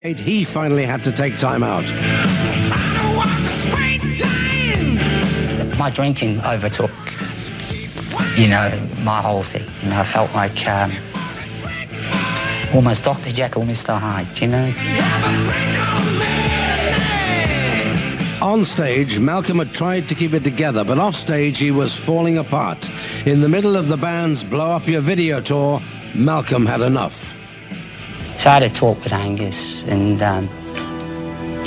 He finally had to take time out. My drinking overtook, you know, my whole thing. And I felt like almost Dr. Jekyll, Mr. Hyde, you know. On stage, Malcolm had tried to keep it together, but off stage he was falling apart. In the middle of the band's Blow Up Your Video tour, Malcolm had enough. So I had a talk with Angus and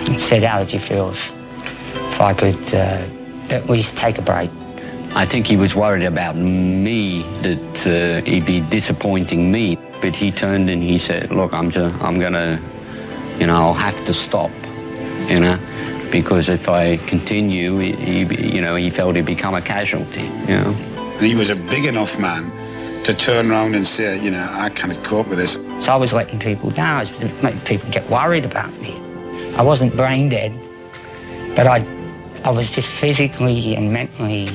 he said, how would you feel if I could at least take a break? I think he was worried about me, that he'd be disappointing me. But he turned and he said, look, I'm gonna, you know, I'll have to stop, you know, because if I continue, he felt he'd become a casualty, you know. And he was a big enough man to turn around and say, you know, I can't cope with this. So I was letting people down. I was making people get worried about me. I wasn't brain dead, but I was just physically and mentally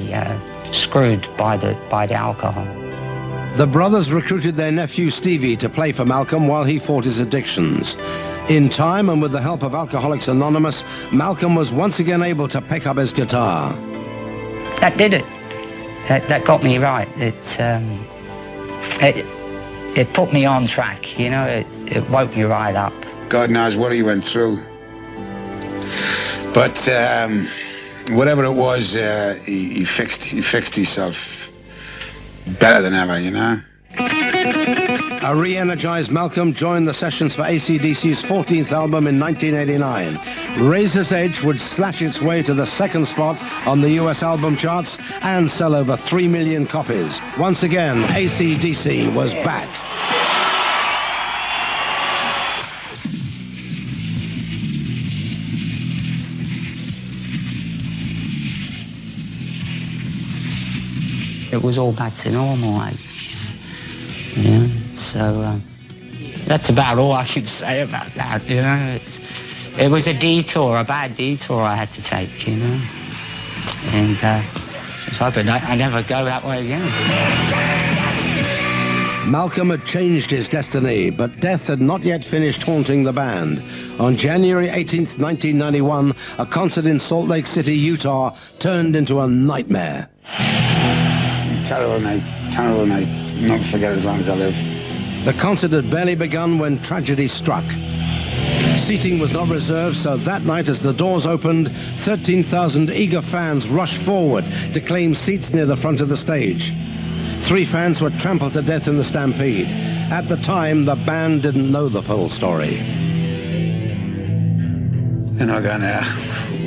screwed by the alcohol. The brothers recruited their nephew Stevie to play for Malcolm while he fought his addictions. In time, and with the help of Alcoholics Anonymous, Malcolm was once again able to pick up his guitar. That did it. That got me right. It put me on track, you know. It woke me right up. God knows what he went through. But whatever it was, he fixed himself better than ever, you know. A re-energized Malcolm joined the sessions for AC/DC's 14th album in 1989. Razor's Edge would slash its way to the second spot on the US album charts and sell over 3 million copies. Once again, AC/DC was back. It was all back to normal, like, you know. So that's about all I can say about that, you know. It was a detour, a bad detour I had to take, you know. And just hoping I never go that way again. Malcolm had changed his destiny, but death had not yet finished haunting the band. On January 18th, 1991, a concert in Salt Lake City, Utah, turned into a nightmare. Terrible night, terrible night. Never forget as long as I live. The concert had barely begun when tragedy struck. Seating was not reserved, so that night as the doors opened, 13,000 eager fans rushed forward to claim seats near the front of the stage. 3 fans were trampled to death in the stampede. At the time, the band didn't know the full story. You know, going,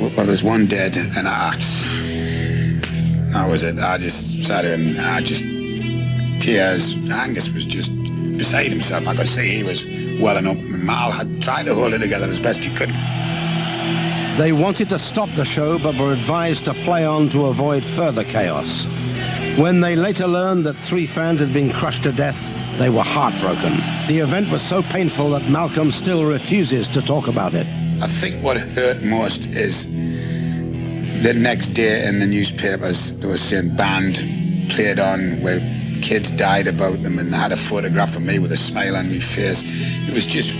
well, there's one dead, and that was it. I just sat there and tears. Angus was just beside himself. I could see he was welling up. Mal had tried to hold it together as best he could. They wanted to stop the show, but were advised to play on to avoid further chaos. When they later learned that 3 fans had been crushed to death, they were heartbroken. The event was so painful that Malcolm still refuses to talk about it. I think what hurt most is the next day in the newspapers, they were saying band played on where kids died about them, and they had a photograph of me with a smile on my face. It was just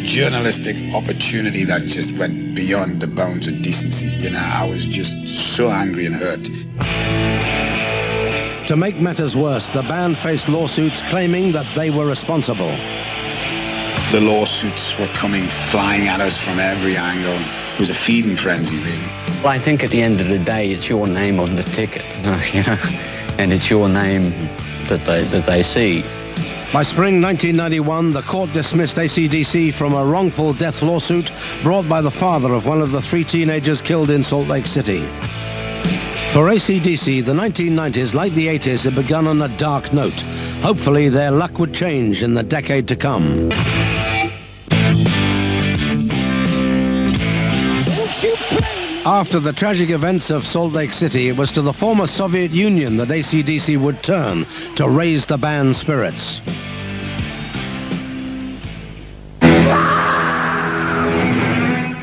journalistic opportunity that just went beyond the bounds of decency. You know, I was just so angry and hurt. To make matters worse, the band faced lawsuits claiming that they were responsible. The lawsuits were coming flying at us from every angle. It was a feeding frenzy, really. Well, I think at the end of the day, it's your name on the ticket, you know, and it's your name that they see. By spring 1991, the court dismissed AC/DC from a wrongful death lawsuit brought by the father of one of the 3 teenagers killed in Salt Lake City. For AC/DC, the 1990s, like the 80s, had begun on a dark note. Hopefully, their luck would change in the decade to come. After the tragic events of Salt Lake City, it was to the former Soviet Union that AC/DC would turn to raise the band's spirits.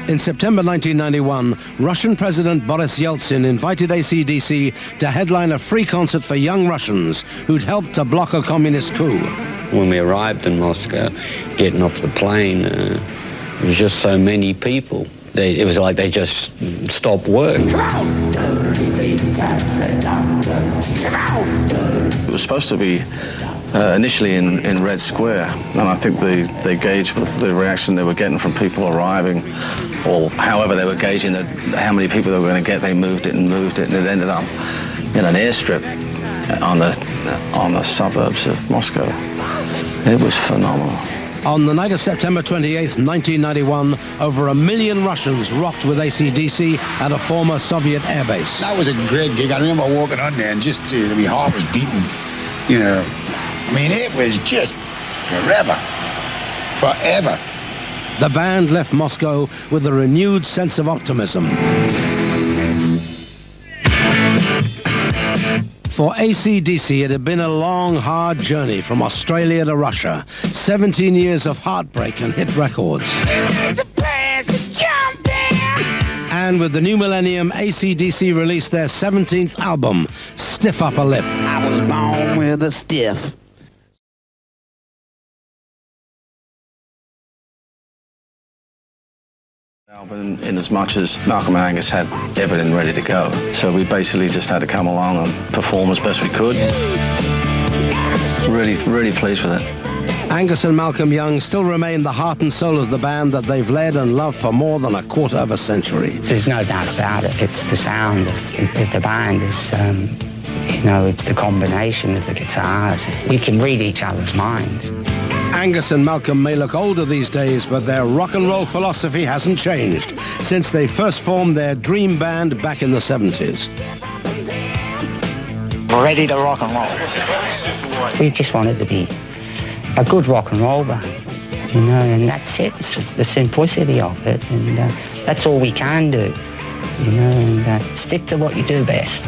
In September 1991, Russian President Boris Yeltsin invited AC/DC to headline a free concert for young Russians who'd helped to block a communist coup. When we arrived in Moscow, getting off the plane, There was just so many people. It was like they just stopped work. It was supposed to be initially in Red Square, and I think they gauged with the reaction they were getting from people arriving, or however they were gauging how many people they were going to get. They moved it, and it ended up in an airstrip on the suburbs of Moscow. It was phenomenal. On the night of September 28th, 1991, over 1 million Russians rocked with AC/DC at a former Soviet airbase. That was a great gig. I remember walking on there and just, my heart was beating, I mean, it was just forever. The band left Moscow with a renewed sense of optimism. For AC/DC, it had been a long, hard journey from Australia to Russia. 17 years of heartbreak and hit records. And with the new millennium, AC/DC released their 17th album, Stiff Upper Lip. I was born with a stiff. Album, in as much as Malcolm and Angus had everything ready to go. So we basically just had to come along and perform as best we could. Really, really pleased with it. Angus and Malcolm Young still remain the heart and soul of the band that they've led and loved for more than a quarter of a century. There's no doubt about it. It's the sound of the band. It's the combination of the guitars. We can read each other's minds. Angus and Malcolm may look older these days, but their rock and roll philosophy hasn't changed since they first formed their dream band back in the 70s. We're ready to rock and roll. We just wanted to be a good rock and roll band, and that's it. It's just the simplicity of it, and that's all we can do, and stick to what you do best.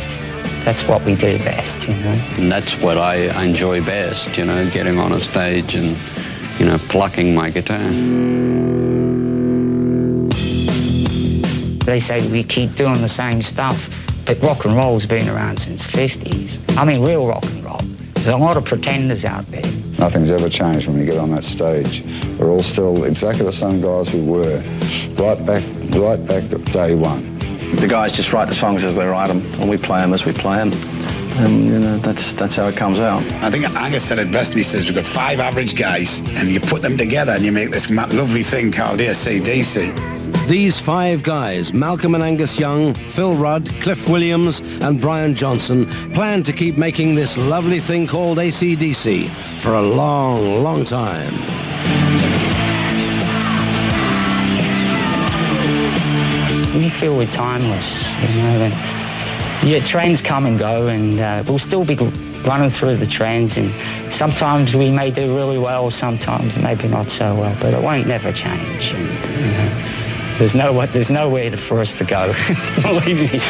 That's what we do best, And that's what I enjoy best, getting on a stage and, plucking my guitar. They say we keep doing the same stuff, but rock and roll's been around since the 50s. I mean, real rock and roll. There's a lot of pretenders out there. Nothing's ever changed when we get on that stage. We're all still exactly the same guys we were, right back to day one. The guys just write the songs as they write them, and we play them as we play them. And, that's how it comes out. I think Angus said it best. He says, we've got 5 average guys, and you put them together, and you make this lovely thing called AC/DC. These 5 guys, Malcolm and Angus Young, Phil Rudd, Cliff Williams, and Brian Johnson, plan to keep making this lovely thing called AC/DC for a long, long time. We feel we're timeless, and trends come and go, and we'll still be running through the trends, and sometimes we may do really well, sometimes maybe not so well, but it won't never change. And, there's nowhere for us to go, believe me.